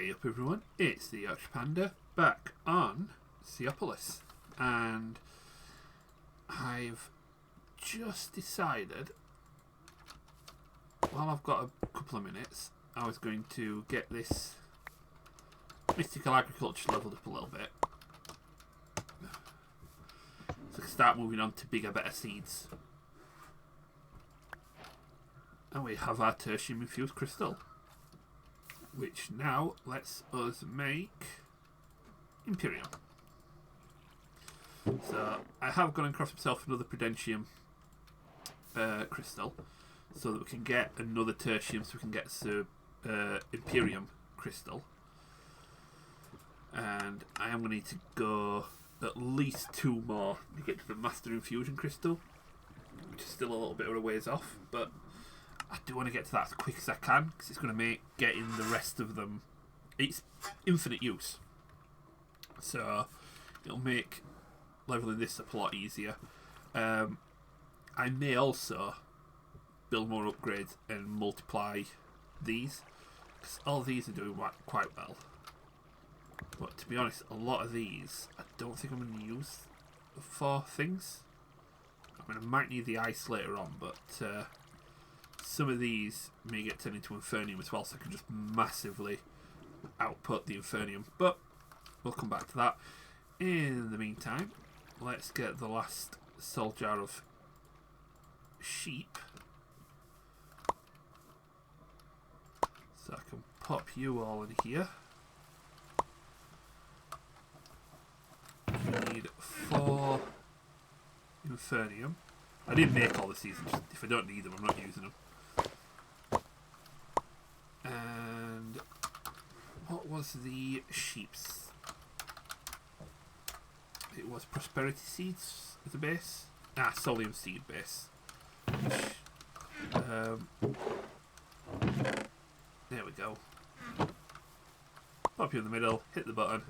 Hey up everyone, it's the Arch Panda back on Seaopolis, and I've just decided, while I've got a couple of minutes, I was going to get this mystical agriculture leveled up a little bit so I can start moving on to bigger, better seeds. And we have our Tertium infused crystal, which now lets us make Imperium. So I have gone and crafted myself another Prudentium crystal so that we can get another Tertium, so we can get Imperium crystal. And I am going to need to go at least 2 more to get to the Master Infusion crystal, which is still a little bit of a ways off, but I do want to get to that as quick as I can, because it's going to make getting the rest of them, it's infinite use. So it'll make leveling this up a lot easier. I may also build more upgrades and multiply these, because all these are doing quite well. But to be honest, a lot of these I don't think I'm going to use for things. I mean, I might need the ice later on, but some of these may get turned into Infernium as well, so I can just massively output the Infernium. But we'll come back to that. In the meantime, let's get the last soul jar of sheep, so I can pop you all in here. We need 4 Infernium. I didn't make all the seasons. If I don't need them, I'm not using them. And what was the sheep's? It was prosperity seeds as a base. Solium seed base. There we go. Pop you in the middle, hit the button.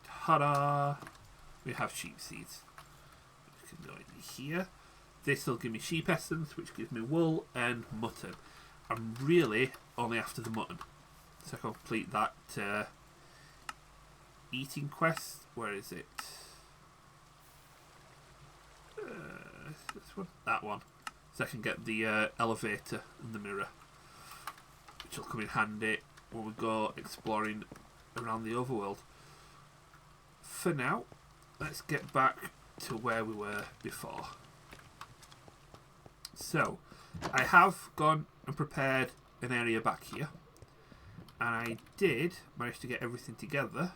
Ta-da! We have sheep seeds. We can go in here. This will give me sheep essence, which gives me wool and mutton. I'm really only after the mutton, so I can complete that eating quest. Where is it? This one? That one. So I can get the elevator and the mirror, which will come in handy when we go exploring around the overworld. For now, let's get back to where we were before. So, I have gone and prepared an area back here, and I did manage to get everything together.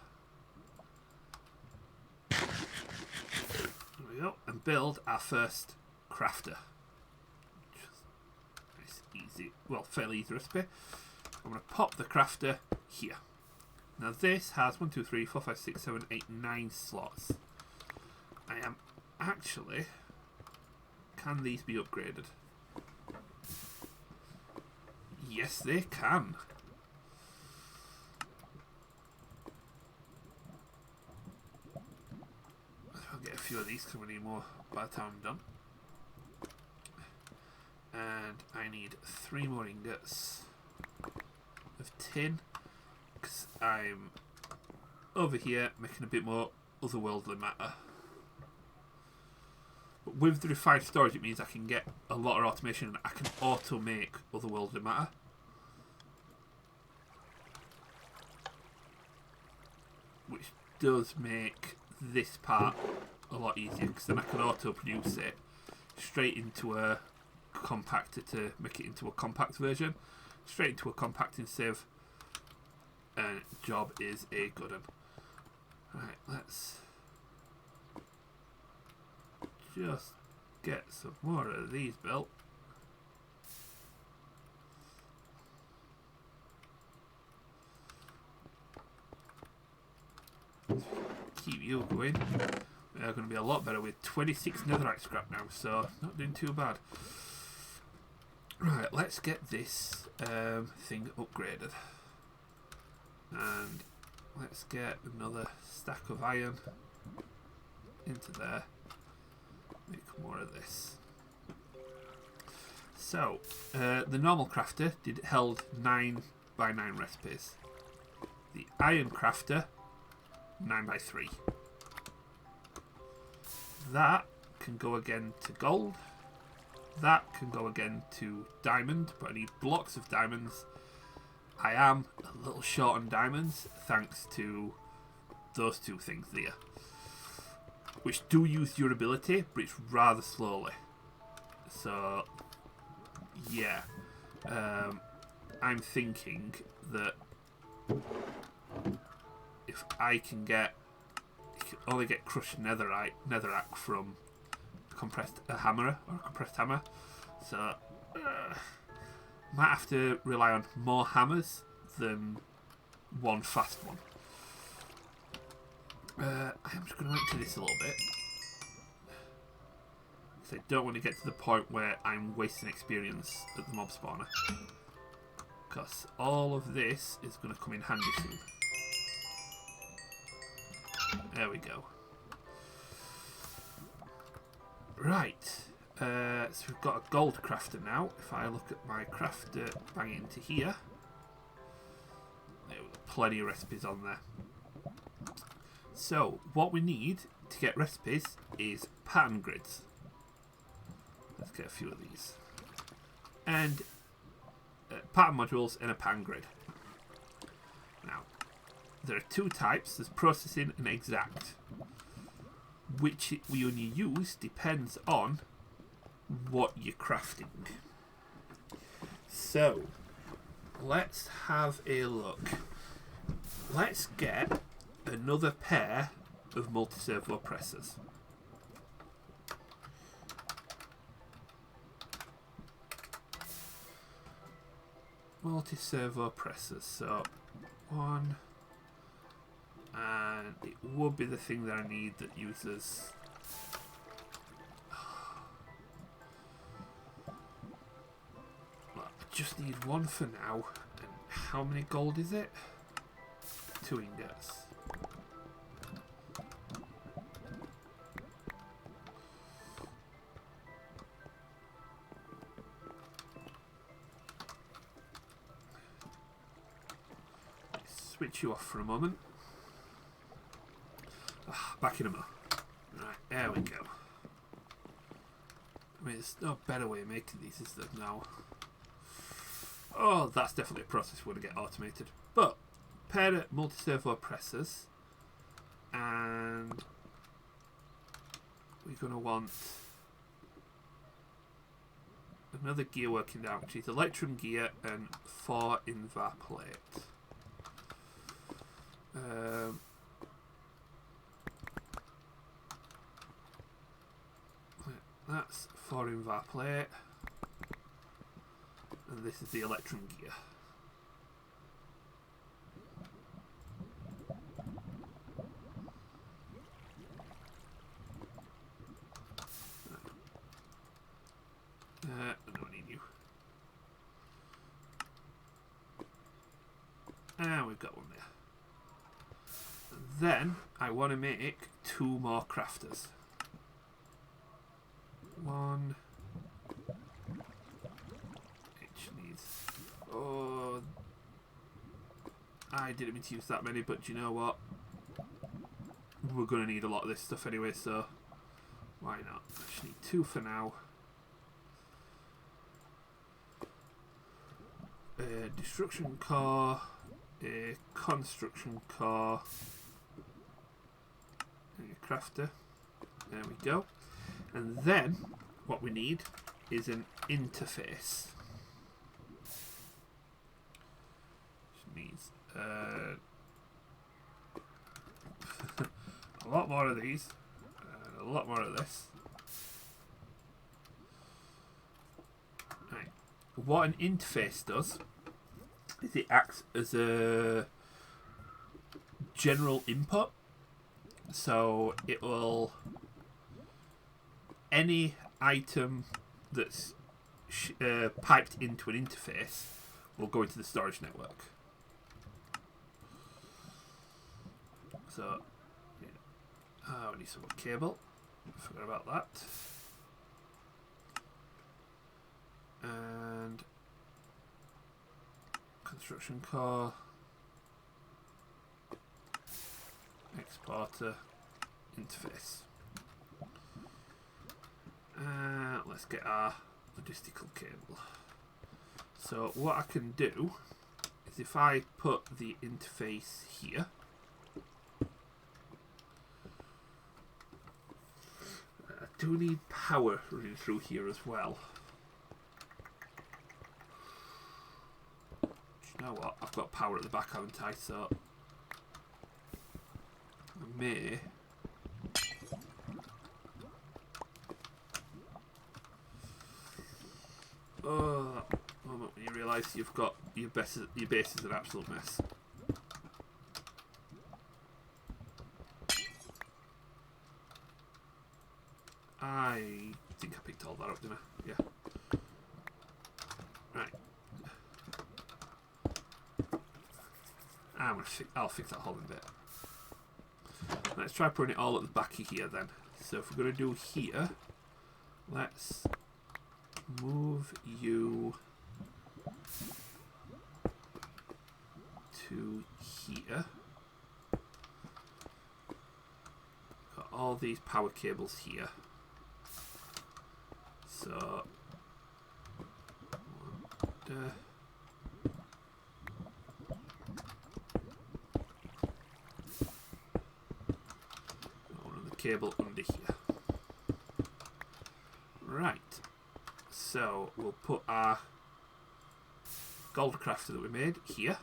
There we go, and build our first crafter. Nice, easy, well, fairly easy recipe. I'm going to pop the crafter here. Now this has 1, 2, 3, 4, 5, 6, 7, 8, 9 slots. I am actually... Can these be upgraded? Yes, they can. I'll get a few of these because we need more by the time I'm done. And I need 3 more ingots of tin, because I'm over here making a bit more otherworldly matter. But with the refined storage, it means I can get a lot of automation and I can auto make otherworldly matter. Which does make this part a lot easier, because then I can auto produce it straight into a compactor to make it into a compact version, straight into a compacting sieve, and job is a good one. Right, let's just get some more of these built. Keep you going. We are going to be a lot better with 26 netherite scrap now, so not doing too bad. Right, let's get this thing upgraded. And let's get another stack of iron into there. Make more of this. So, the normal crafter held 9 by 9 recipes. The iron crafter, 9 by 3. That can go again to gold. That can go again to diamond, but I need blocks of diamonds. I am a little short on diamonds, thanks to those two things there, which do use durability, but it's rather slowly. So, yeah, I'm thinking that if I can only get crushed netherrack from a compressed hammer, so might have to rely on more hammers than one fast one. I'm just going to wait to this a little bit, because I don't want to get to the point where I'm wasting experience at the mob spawner, because all of this is going to come in handy soon. There we go. Right, so we've got a gold crafter now. If I look at my crafter, bang it into here, there we've got plenty of recipes on there. So what we need to get recipes is pattern grids. Let's get a few of these, and pattern modules and a pattern grid. Now, there are two types. There's processing and exact. Which we only use depends on what you're crafting. So, let's have a look. Let's get another pair of multi-servo pressers. Multi-servo pressers. So, one. And it would be the thing that I need that uses... Well, I just need one for now. And how many gold is it? 2 ingots. Switch you off for a moment. Back in a minute. Right, there we go. I mean, there's no better way of making these, is there, now? Oh, that's definitely a process we want to get automated. But, pair of multi-servo pressers, and we're going to want another gear working down, which is electrum gear and 4 invar plate. That's 4 invar plate, and this is the electrum gear. I don't need you. And we've got one there. And then I want to make 2 more crafters. One. Which needs... Oh, I didn't mean to use that many, but you know what? We're going to need a lot of this stuff anyway, so why not? I just need 2 for now. A destruction core, a construction core, and a crafter. There we go. And then what we need is an interface. Which means a lot more of these, and a lot more of this. Right. What an interface does is it acts as a general input. So it will... Any item that's piped into an interface will go into the storage network. So, yeah. Oh, we need some more cable. Forgot about that. And construction core, exporter, interface. Let's get our logistical cable. So what I can do is if I put the interface here, I do need power running through here as well. Do you know what? I've got power at the back, haven't I? So I may. Oh, that moment when you realise you've got your base is an absolute mess. I think I picked all that up, didn't I? Yeah. Right. I'll fix that hole in a bit. Let's try putting it all at the back of here then. So if we're going to do here, let's move you to here. Got all these power cables here. So another cable under here. Right. So we'll put our gold crafter that we made here.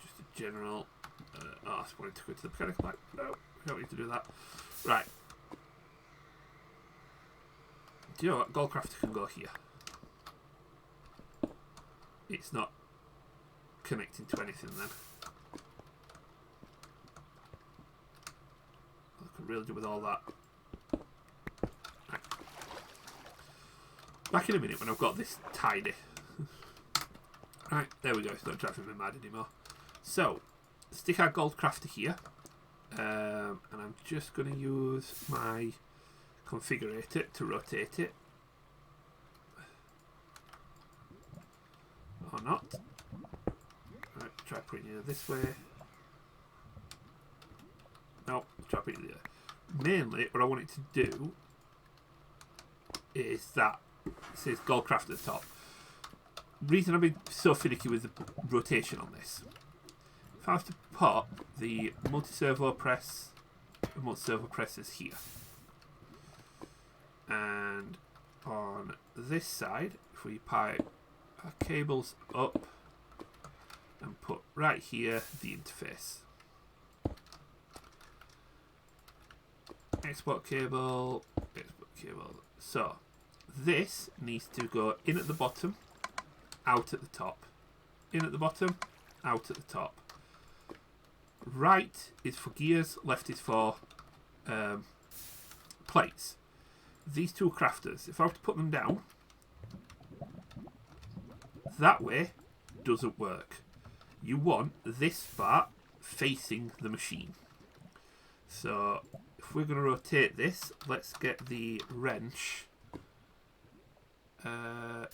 Just a general. I just wanted to go to the mechanical pack. No, we don't need to do that. Right. Do you know what? Gold crafter can go here. It's not connecting to anything then. I could really do with all that. Right. Back in a minute when I've got this tidy. Right, there we go. It's not driving me mad anymore. So, stick our gold crafter here. And I'm just going to use my configurator to rotate it. Or not. Right, try putting it this way. No, try putting it there. Mainly, what I want it to do is that it says gold craft at the top. The reason I've been so finicky with the rotation on this, if I have to pop the multi-servo press and multi-servo presses here, and on this side, if we pipe our cables up and put right here the interface. Export cable, export cable. So this needs to go in at the bottom, out at the top. In at the bottom, out at the top. Right is for gears, left is for plates. These two crafters, if I were to put them down, that way doesn't work. You want this part facing the machine. So if we're going to rotate this, let's get the wrench. Change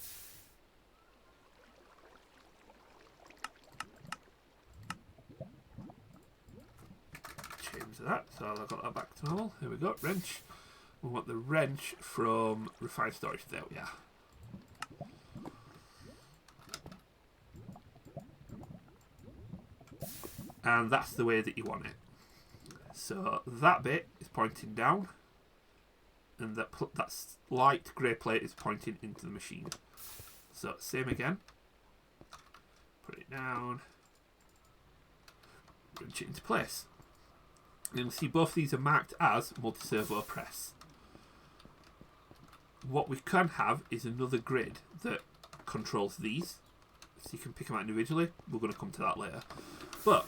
that. So I've got that back to normal. Here we go. Wrench. We want the wrench from refined storage. There we are. And that's the way that you want it. So that bit is pointing down, and that light grey plate is pointing into the machine. So same again. Put it down. Wrench it into place. And you'll see both these are marked as multi-servo press. What we can have is another grid that controls these. So you can pick them out individually. We're going to come to that later. But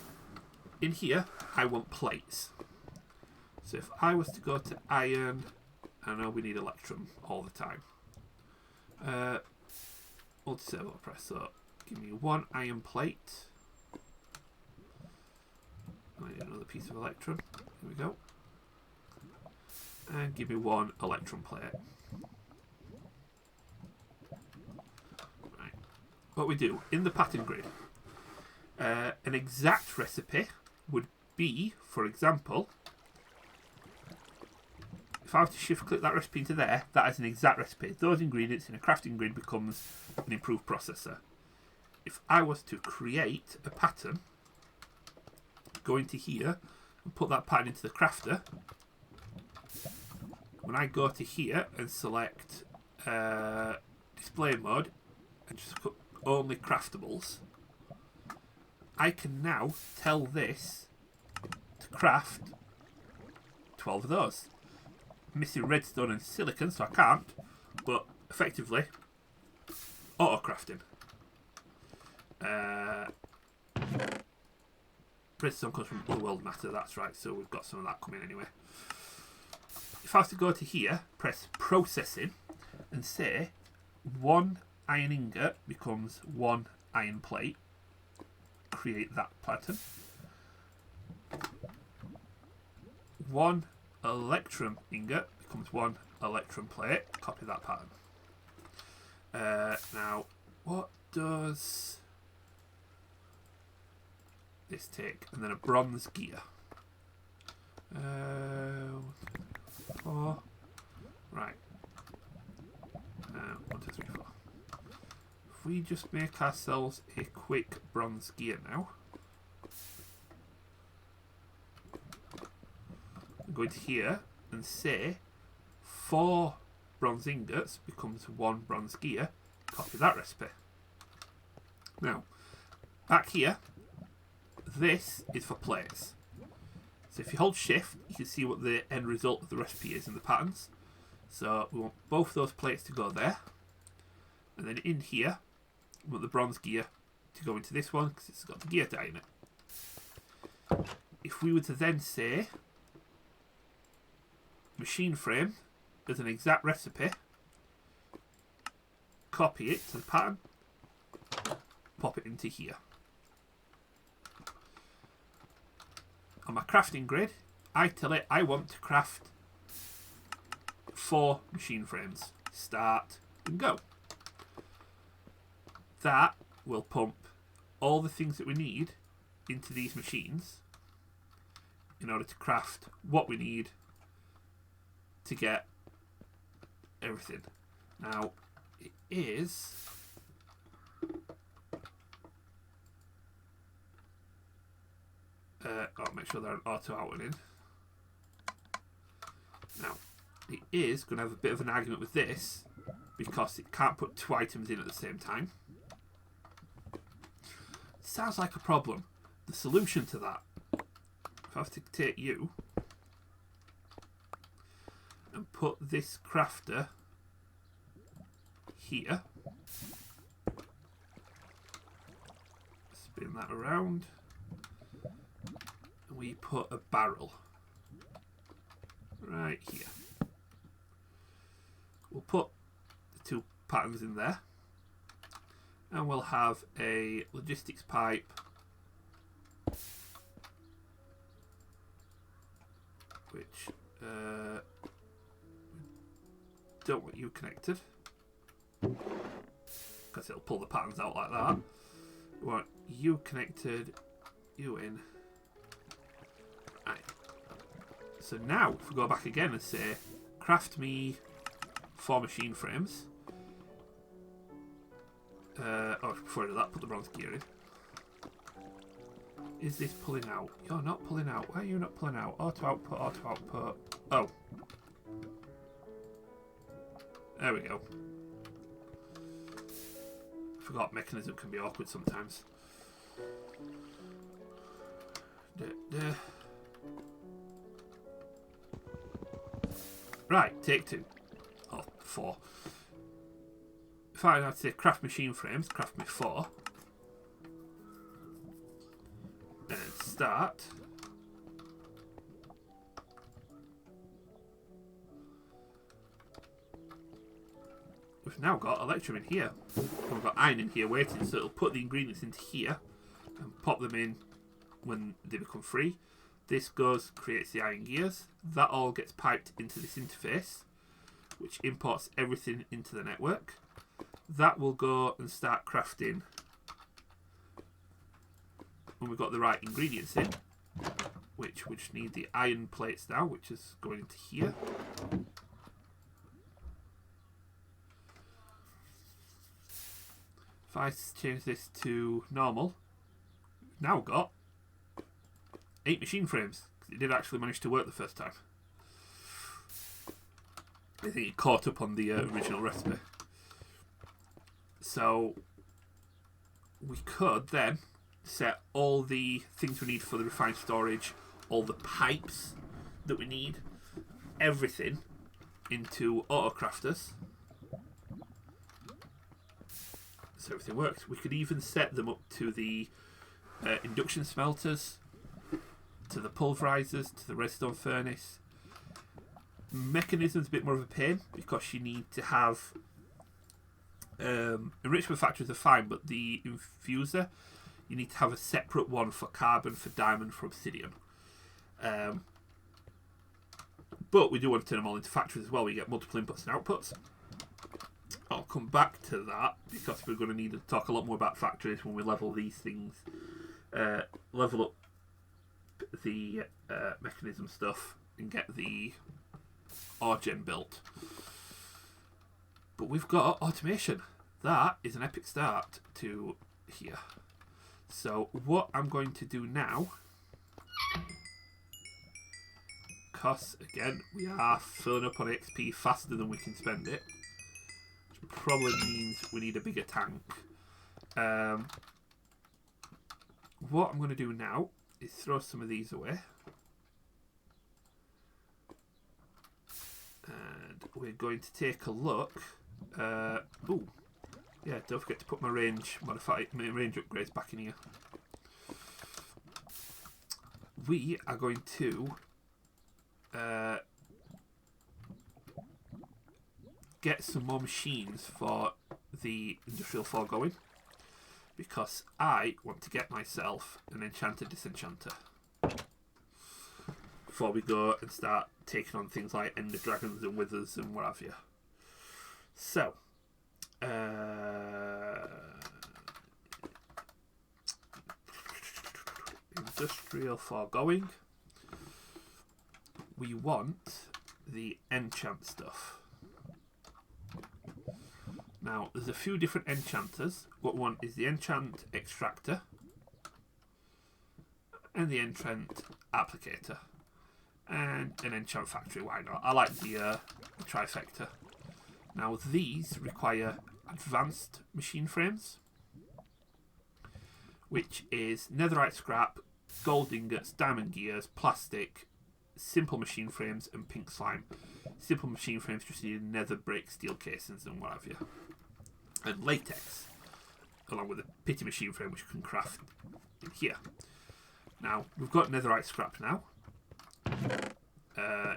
in here, I want plates. So if I was to go to iron, I know we need electrum all the time. Multi-servo press. So give me one iron plate. I need another piece of electrum. Here we go. And give me one electrum plate. what we do in the pattern grid, an exact recipe would be, for example, if I was to shift click that recipe into there, that is an exact recipe. Those ingredients in a crafting grid becomes an improved processor. If I was to create a pattern, go into here and put that pattern into the crafter, when I go to here and select display mode and just put only craftables, I can now tell this to craft 12 of those. Missing redstone and silicon, so I can't, but effectively auto crafting. Redstone comes from Otherworld Matter, that's right, so we've got some of that coming anyway. If I was to go to here, press processing and say 1 iron ingot becomes 1 iron plate, create that pattern. 1 electrum ingot becomes 1 electrum plate, copy that pattern. Now, what does this take? And then a bronze gear. 4. Right. 1, 2, 3, 4. If we just make ourselves a quick bronze gear now. Go into here and say 4 bronze ingots becomes 1 bronze gear. Copy that recipe. Now, back here, this is for plates. So if you hold shift, you can see what the end result of the recipe is in the patterns. So we want both those plates to go there. And then in here, we want the bronze gear to go into this one because it's got the gear die in it. If we were to then say machine frame as an exact recipe, copy it to the pattern, pop it into here. On my crafting grid, I tell it I want to craft 4 machine frames. Start and go. That will pump all the things that we need into these machines in order to craft what we need to get everything. Now, it is I'll make sure they're an auto out and in. Now, it is going to have a bit of an argument with this because it can't put 2 items in at the same time. Sounds like a problem. The solution to that, if I have to take you and put this crafter here, spin that around, and we put a barrel right here. We'll put the 2 patterns in there, and we'll have a logistics pipe which don't want you connected because it'll pull the patterns out like that. We want you connected, you in. Right. So now if we go back again and say craft me 4 machine frames. Before I do that, put the bronze gear in. Is this pulling out? You're not pulling out. Why are you not pulling out? Auto output, auto output. Oh. There we go. Forgot mechanism can be awkward sometimes. Right, take 2. Or 4. If I had to say craft machine frames, craft me 4. And start. We've now got electrum in here. We've got iron in here waiting, so it'll put the ingredients into here and pop them in when they become free. This goes, creates the iron gears. That all gets piped into this interface, which imports everything into the network. that will go and start crafting when we've got the right ingredients in, which we just need the iron plates now, which is going into here. If I change this to normal, we've now got 8 machine frames. It did actually manage to work the first time. I think it caught up on the original recipe. So we could then set all the things we need for the refined storage, all the pipes that we need, everything into autocrafters. So everything works. We could even set them up to the induction smelters, to the pulverizers, to the redstone furnace. Mechanism's a bit more of a pain because you need to have enrichment factories are fine, but the infuser, you need to have a separate one for carbon, for diamond, for obsidian. But we do want to turn them all into factories as well. We get multiple inputs and outputs. I'll come back to that because we're going to need to talk a lot more about factories when we level these things, level up the mechanism stuff and get the Orgen built. But we've got automation. That is an epic start to here. So what I'm going to do now, because again we are filling up on XP faster than we can spend it, which probably means we need a bigger tank. What I'm going to do now is throw some of these away. And we're going to take a look. Oh, yeah, don't forget to put my range upgrades back in here. We are going to get some more machines for the industrial foregoing, because I want to get myself an enchanter disenchanter before we go and start taking on things like ender dragons and withers and what have you. So industrial foregoing, we want the enchant stuff. Now there's a few different enchanters. What one is the enchant extractor and the enchant applicator and an enchant factory. Why not? I like the trifecta. Now these require advanced machine frames, which is netherite scrap, gold ingots, diamond gears, plastic, simple machine frames, and pink slime. Simple machine frames just need nether brick, steel casings, and what have you. And latex, along with a pity machine frame, which you can craft in here. Now, we've got netherite scrap now.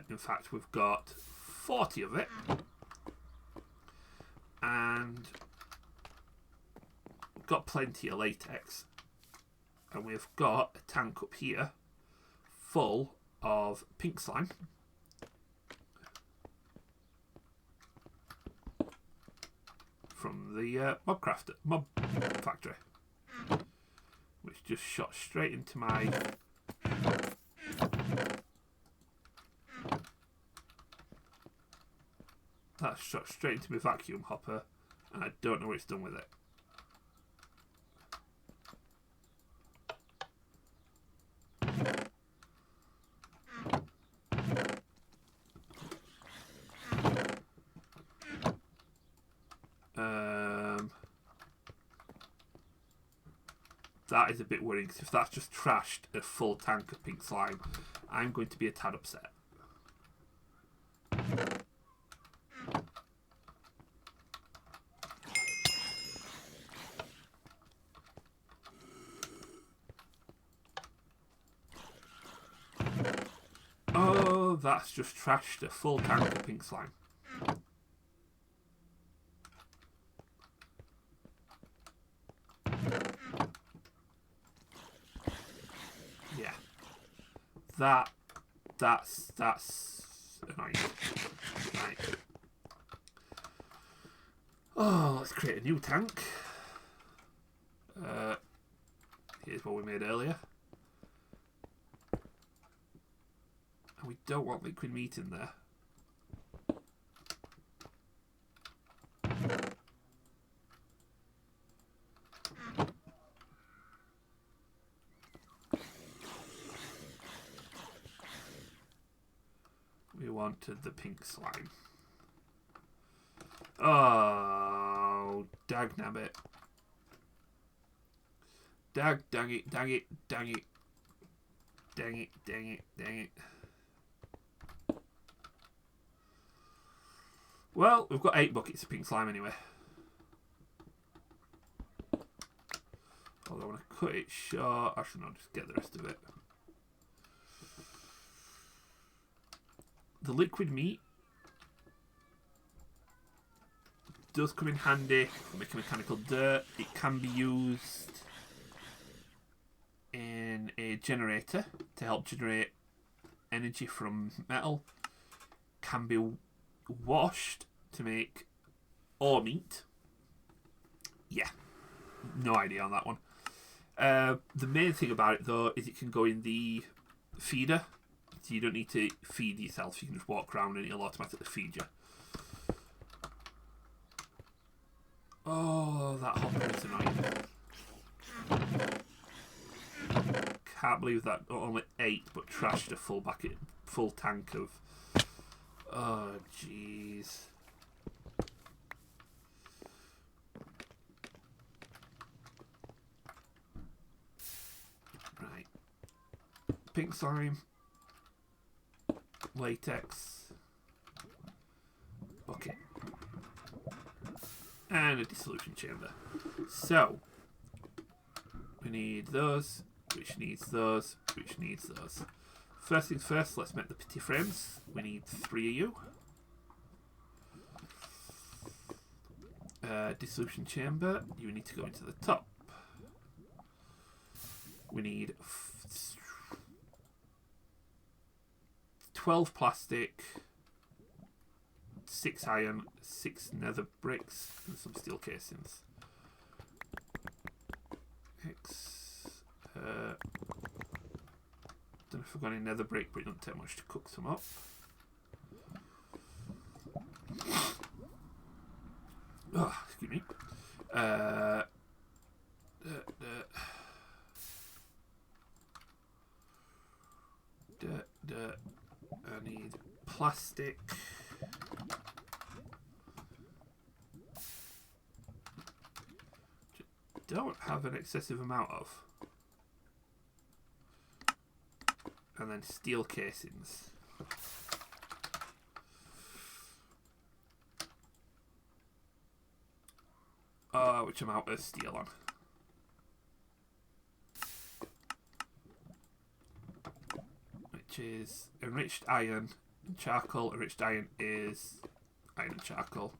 In fact, we've got 40 of it. And we've got plenty of latex. And we've got a tank up here full of pink slime. From the mob factory, which just shot straight into my vacuum hopper, and I don't know what it's done with it. That is a bit worrying, because if that's just trashed a full tank of pink slime, I'm going to be a tad upset. Oh, that's just trashed a full tank of pink slime. Yeah. That's annoying. Right. Oh, let's create a new tank. Here's what we made earlier. And we don't want liquid meat in there. We wanted the pink slime. Oh, dag nabbit. Dang it, dang it, dang it. Dang it, dang it, dang it. Well, we've got 8 buckets of pink slime anyway. Although I want to cut it short. Actually, no, just get the rest of it. The liquid meat does come in handy for making mechanical dirt. It can be used in a generator to help generate energy from metal. Can be washed to make ore meat. Yeah, no idea on that one. The main thing about it though is it can go in the feeder, so you don't need to feed yourself. You can just walk around and it'll automatically feed you. Oh, that hopper is annoying. Can't believe that not only ate but trashed a full tank of. Oh, jeez. Right. Pink slime. Latex. Bucket. And a dissolution chamber. So, we need those, which needs those, which needs those. First things first, let's make the pity frames. We need 3 of you. Dissolution chamber, you need to go into the top. We need 12 plastic, 6 iron, 6 nether bricks, and some steel casings. Don't know if I've got any nether brick, but it doesn't take much to cook some up. Oh, excuse me. I need plastic. Don't have an excessive amount of. And then steel casings. Which I'm out of steel on. Which is enriched iron and charcoal. Enriched iron is iron and charcoal.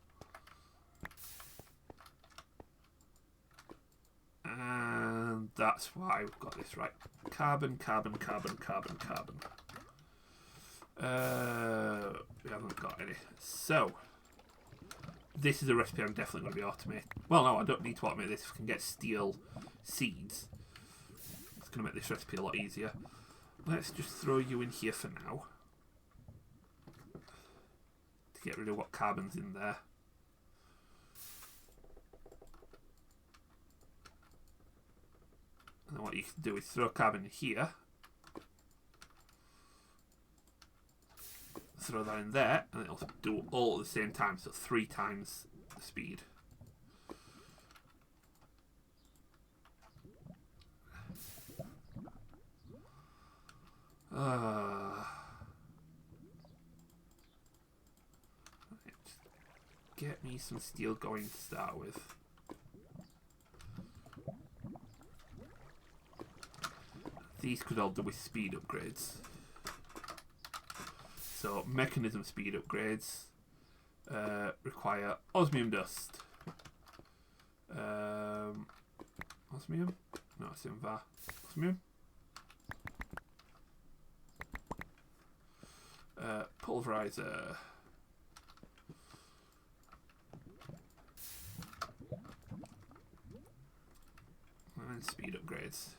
And that's why we've got this right. Carbon, carbon, carbon, carbon, carbon. We haven't got any. So, this is a recipe I'm definitely going to be automating. Well, no, I don't need to automate this. If I can get steel seeds, it's going to make this recipe a lot easier. Let's just throw you in here for now. To get rid of what carbon's in there. And then what you can do is throw carbon in here. Throw that in there, and it'll do all at the same time, so 3 times the speed. Get me some steel going to start with. These could all do with speed upgrades. So, mechanism speed upgrades require osmium dust. Osmium? No, it's in var. Osmium? Pulverizer. and speed upgrades.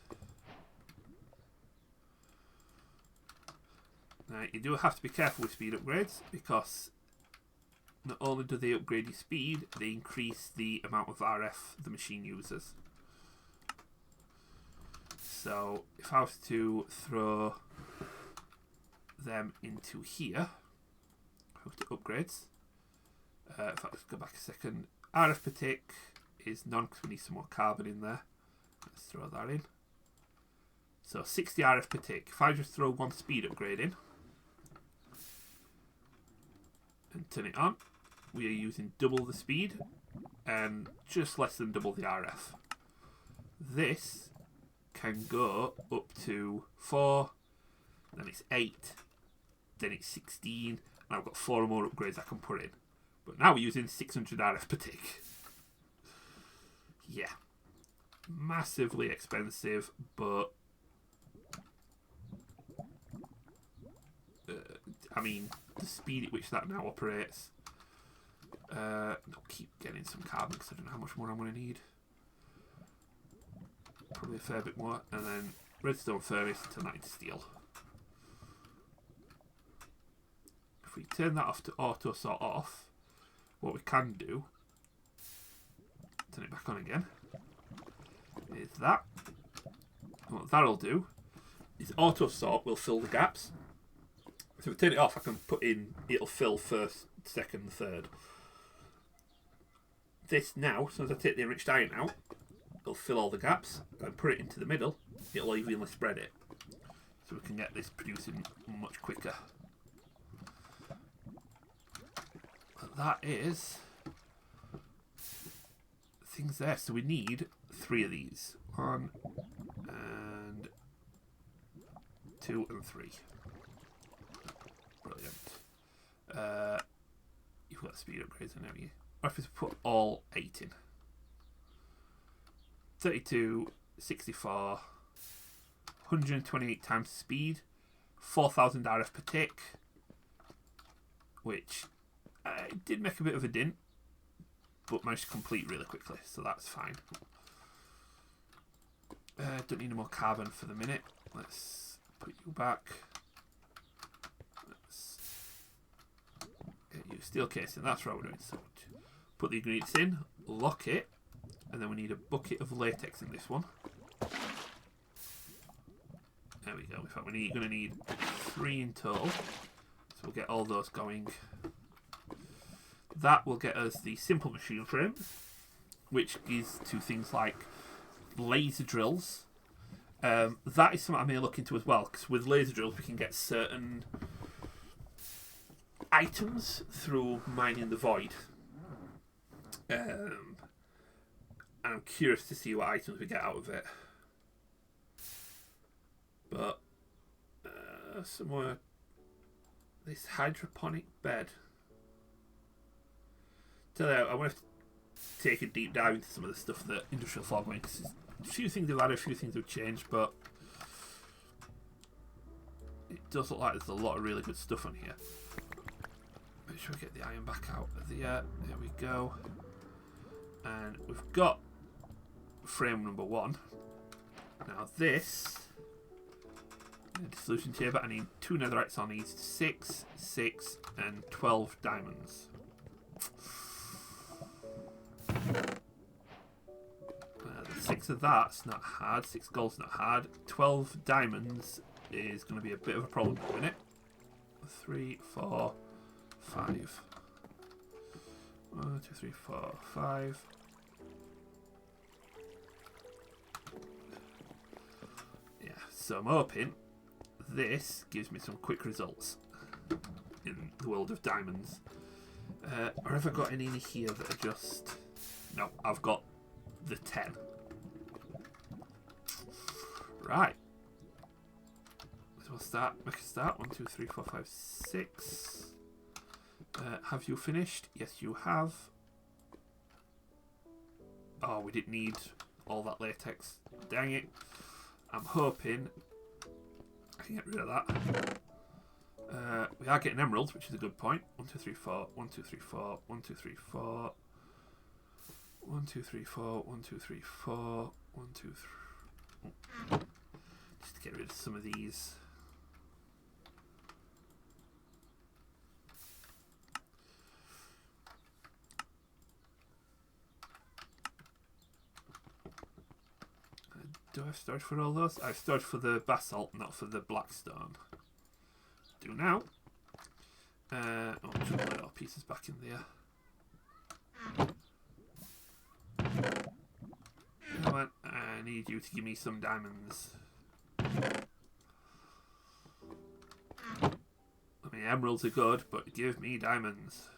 Now, you do have to be careful with speed upgrades, because not only do they upgrade your speed, they increase the amount of RF the machine uses. So, if I was to throw them into here, hook to upgrades, if I just go back a second, RF per tick is none because we need some more carbon in there. Let's throw that in. So 60 RF per tick. If I just throw one speed upgrade in and turn it on, we are using double the speed and just less than double the RF. This can go up to 4, then it's 8, then it's 16, and I've got 4 more upgrades I can put in. But now we're using 600 RF per tick. Yeah. Massively expensive, but I mean, the speed at which that now operates. I'll keep getting some carbon because I don't know how much more I'm going to need. Probably a fair bit more. And then redstone furnace, turn that into steel. If we turn that off to auto sort off, what we can do, turn it back on again, is that. What that'll do is auto sort will fill the gaps. So if we turn it off, I can put in, it'll fill first, second, third. This now, as soon as I take the enriched iron out, it'll fill all the gaps, and put it into the middle, it'll evenly spread it. So we can get this producing much quicker. But that is things there. So we need 3 of these. 1 and 2 and 3. Brilliant. You've got speed upgrades in, haven't you? Or if we put all 8 in. 32, 64, 128 times speed, 4,000 RF per tick, which did make a bit of a dint, but managed to complete really quickly, so that's fine. Don't need any more carbon for the minute. Let's put you back. Let's get you steel casing. That's what we're doing. So put the ingredients in, lock it, and then we need a bucket of latex in this one. There we go. In fact, we're going to need 3 in total. So we'll get all those going. That will get us the simple machine frame, which is to things like laser drills. That is something I may look into as well, because with laser drills we can get certain items through mining the void. And I'm curious to see what items we get out of it. But somewhere, this hydroponic bed. Tell you, I want to take a deep dive into some of the stuff that Industrial Foregoing, because a few things have added, a few things have changed, but it does look like there's a lot of really good stuff on here. Make sure we get the iron back out of the there we go. And we've got frame number 1. Now this, in the dissolution chamber, I need 2 netherites. I'll need 6, 6, and 12 diamonds. The 6 of that's not hard. 6 gold's not hard. 12 diamonds is going to be a bit of a problem in a minute. 3, 4, 5. 1, 2, 3, 4, 5. Yeah, so I'm hoping this gives me some quick results in the world of diamonds. Or have I got any in here that are just... No, I've got the 10. Right. So we'll start. Make a start. 1, 2, 3, 4, 5, 6. Have you finished? Yes, you have. Oh, we didn't need all that latex. Dang it. I'm hoping I can get rid of that. We are getting emeralds, which is a good point. 1, 2, 3, 4. 1, 2, 3, 4. 1, 2, 3, 4. 1, 2, 3, 4. 1, 2, 3, 4. 1, 2, 3. Just to get rid of some of these. Do I have storage for all those? I have storage for the basalt, not for the blackstone. Do now. I'll just put all pieces back in there. Come on, I need you to give me some diamonds. I mean, emeralds are good, but give me diamonds.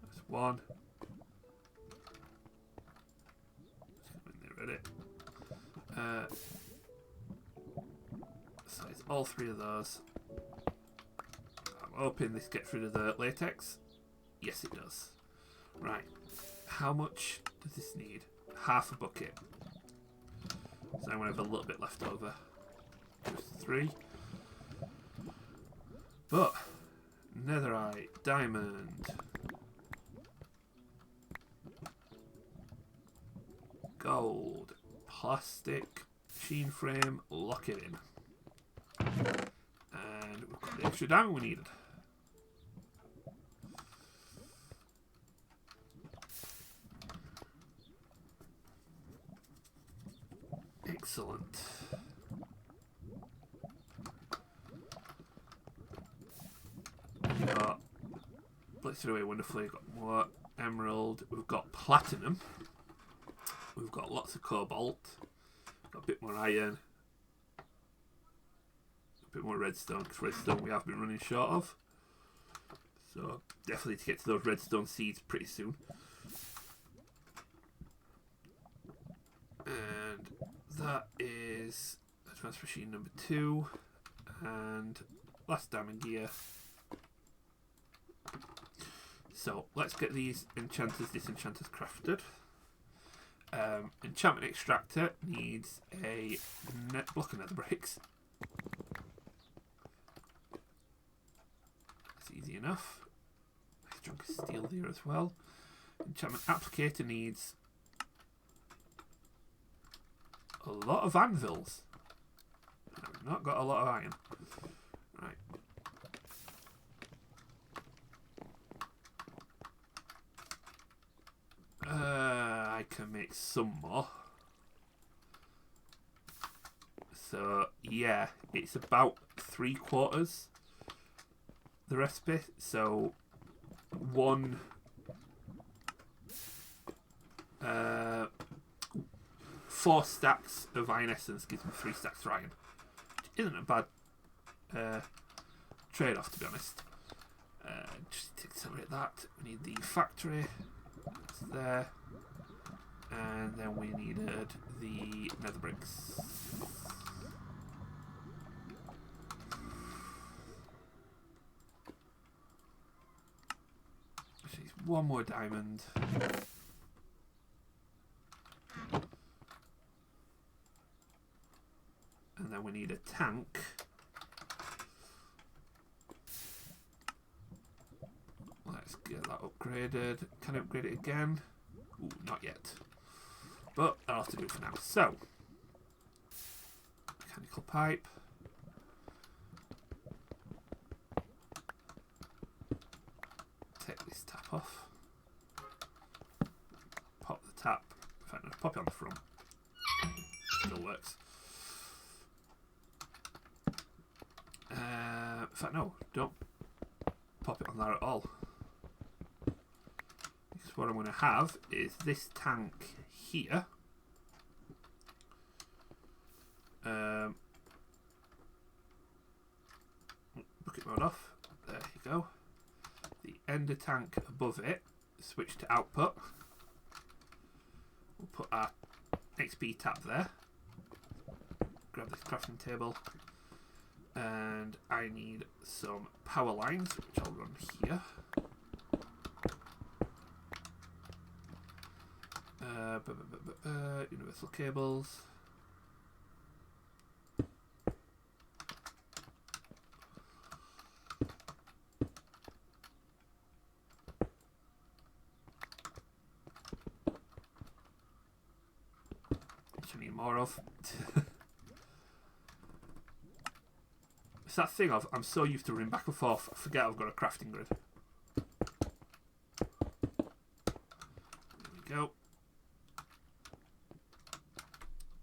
That's one. Ready. So it's all three of those. I'm hoping this gets rid of the latex. Yes, it does. Right. How much does this need? Half a bucket. So I'm going to have a little bit left over. Just 3. But, netherite, diamond, gold, plastic, machine frame, lock it in. And we've got the extra diamond we needed. Excellent. We've got blitzed away wonderfully. We've got more emerald. We've got platinum. We've got lots of cobalt. Got a bit more iron. A bit more redstone, because redstone we have been running short of. So definitely to get to those redstone seeds pretty soon. And that is advanced machine number 2. And last diamond gear. So let's get these enchanters, disenchanters crafted. Enchantment extractor needs a net block of nether bricks. That's easy enough. Nice chunk of steel there as well. Enchantment applicator needs a lot of anvils. I've not got a lot of iron. Right. I can make some more. So yeah, it's about 3/4 the recipe. So 4 stacks of iron essence gives me 3 stacks of iron. Which isn't a bad trade-off, to be honest. Just to accelerate that, we need the factory. That's there. And then we needed the nether bricks. Actually, one more diamond. And then we need a tank. Let's get that upgraded. Can I upgrade it again? Ooh, not yet. But I'll have to do it for now. So, mechanical pipe. Take this tap off. Pop the tap. In fact, no, pop it on the front. Still works. In fact, no, don't pop it on there at all. Because what I'm going to have is this tank here. Bucket mode off. There you go. The ender tank above it. Switch to output. We'll put our XP tap there. Grab this crafting table. And I need some power lines, which I'll run here. Universal cables. which I need more of. It's that thing of I'm so used to running back and forth, I forget I've got a crafting grid. There we go.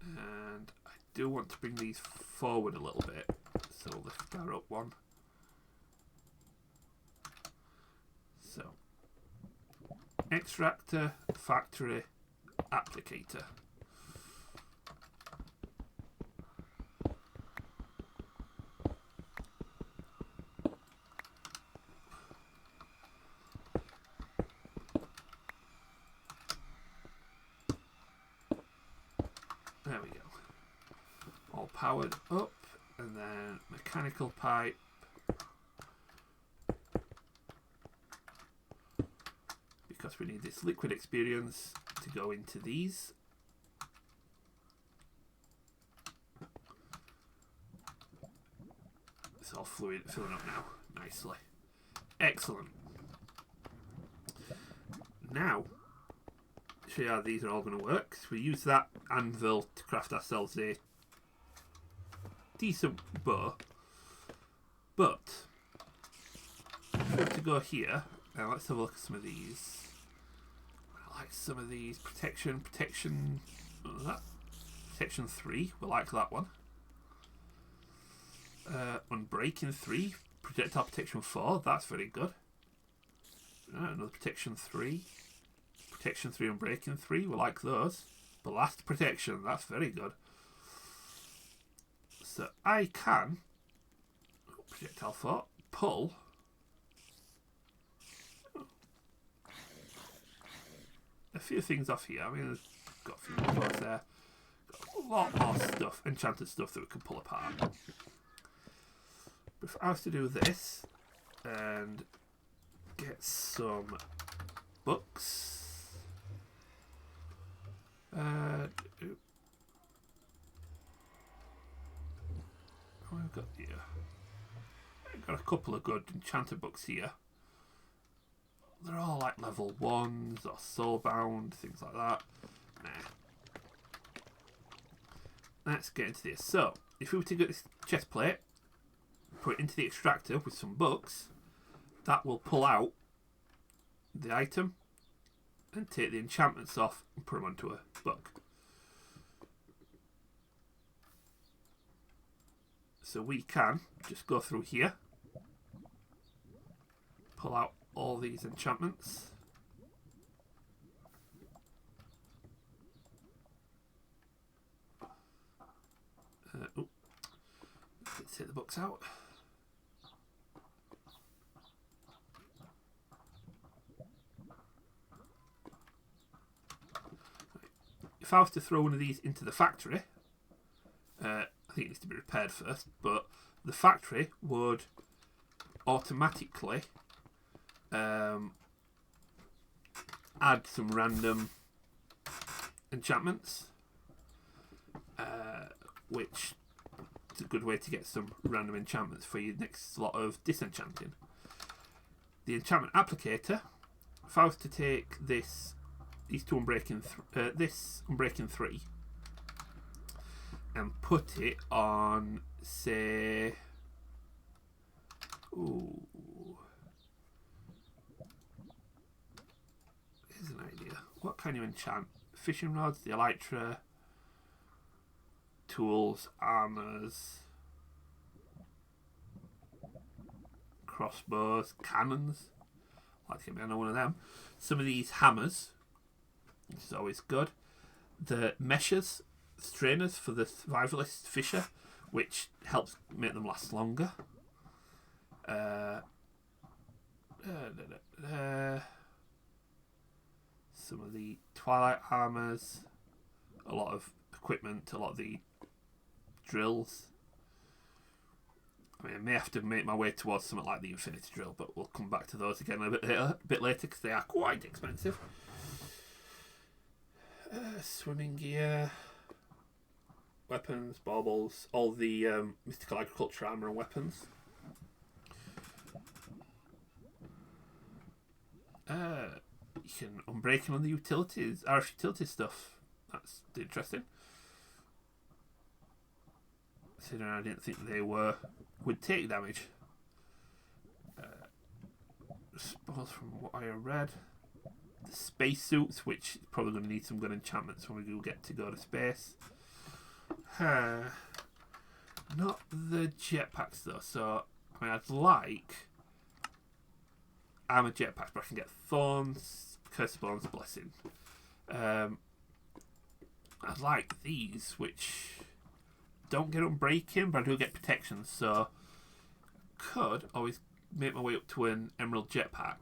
And I do want to bring these forward a little bit, so we'll lift that up one. So, extractor, factory, applicator. There we go. All powered up, and then mechanical pipe. Because we need this liquid experience to go into these. It's all fluid, filling up now, nicely. Excellent. Now, show you how these are all going to work. So we use that anvil to craft ourselves a decent bow. But, if we were to go here, and let's have a look at some of these. I like some of these. Protection, protection 3, we like that one. Unbreaking 3, projectile protection 4, that's very good. Another protection 3. Protection 3 and breaking 3, we like those. Blast protection, that's very good. So I can, projectile 4, pull a few things off here. I mean, I've got a few more there. Got a lot more stuff, enchanted stuff that we can pull apart. But if I was to do this and get some books, what have I got here? I've got a couple of good enchanted books here. They're all like level 1s or soulbound, things like that. Nah. Let's get into this. So, if we were to get this chest plate, put it into the extractor with some books, that will pull out the item and take the enchantments off and put them onto a book. So we can just go through here, pull out all these enchantments. Let's take the books out. If I was to throw one of these into the factory, I think it needs to be repaired first, but the factory would automatically add some random enchantments, which is a good way to get some random enchantments for your next lot of disenchanting. The enchantment applicator, if I was to take these two unbreaking, this unbreaking 3, and put it on, say, ooh, here's an idea. What can you enchant? Fishing rods, the elytra, tools, armors, crossbows, cannons. I'd like to get me on one of them. Some of these hammers, which is always good. The meshes, strainers for the survivalist fisher, which helps make them last longer. Some of the twilight armors, a lot of equipment, a lot of the drills. I mean, I may have to make my way towards something like the infinity drill, but we'll come back to those again a bit later because they are quite expensive. Swimming gear, weapons, baubles, all the mystical agriculture armor and weapons. You can unbreaking on the utilities, RF utility stuff. That's interesting. considering I didn't think they would take damage. I suppose from what I read, the spacesuits, which is probably going to need some good enchantments when we do get to go to space. Not the jetpacks though, so I mean I'd like armored jetpacks, but I can get Thorns, Curseforge, Blessing. I'd like these, which don't get unbreaking, but I do get protection, so could always make my way up to an Emerald Jetpack.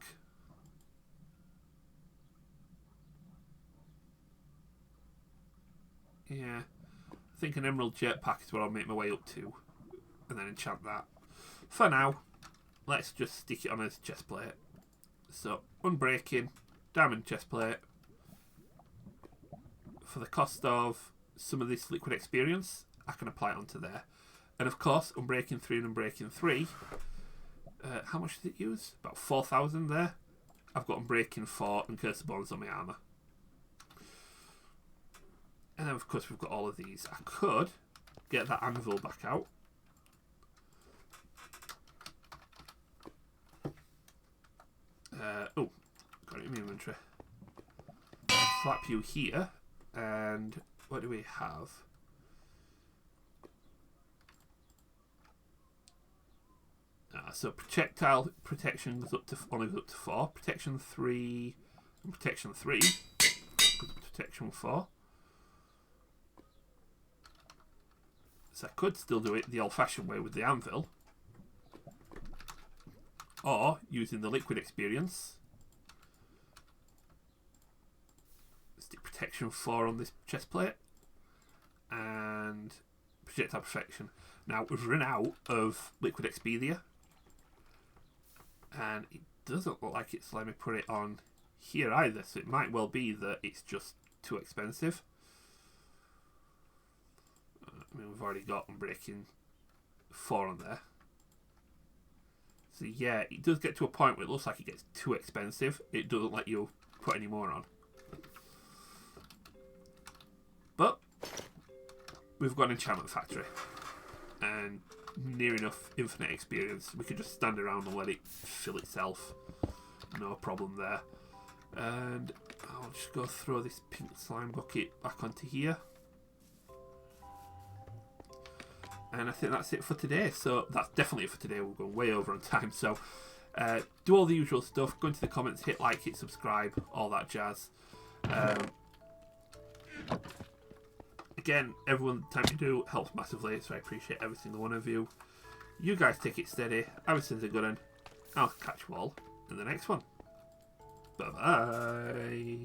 Yeah, I think an Emerald Jetpack is what I'll make my way up to, and then enchant that. For now, let's just stick it on as chestplate. So, unbreaking, diamond chestplate, for the cost of some of this liquid experience, I can apply it onto there. And of course, unbreaking 3 and unbreaking 3. How much did it use? About 4,000 there. I've got unbreaking 4 and Curseforge on my armour. And then of course we've got all of these. I could get that anvil back out. Oh, got it in my inventory. Slap you here. And what do we have? So projectile protection goes up to only goes up to 4. Protection 3 and protection 3 goes up to protection 4. So I could still do it the old-fashioned way with the anvil, or using the liquid experience. Stick protection 4 on this chest plate and projectile perfection. Now we've run out of liquid expedia. And it doesn't look like it's letting me put it on here either, so it might well be that it's just too expensive. I mean, we've already got unbreaking 4 on there. So yeah, it does get to a point where it looks like it gets too expensive. It doesn't let you put any more on. But we've got an enchantment factory. And near enough infinite experience. We could just stand around and let it fill itself. No problem there. And I'll just go throw this pink slime bucket back onto here. And I think that's it for today. So that's definitely it for today. We're going way over on time. So do all the usual stuff. Go into the comments, hit like, hit subscribe, all that jazz. Again, everyone, the time you do helps massively, so I appreciate every single one of you. You guys take it steady. Everything's a good one. I'll catch you all in the next one. Bye-bye.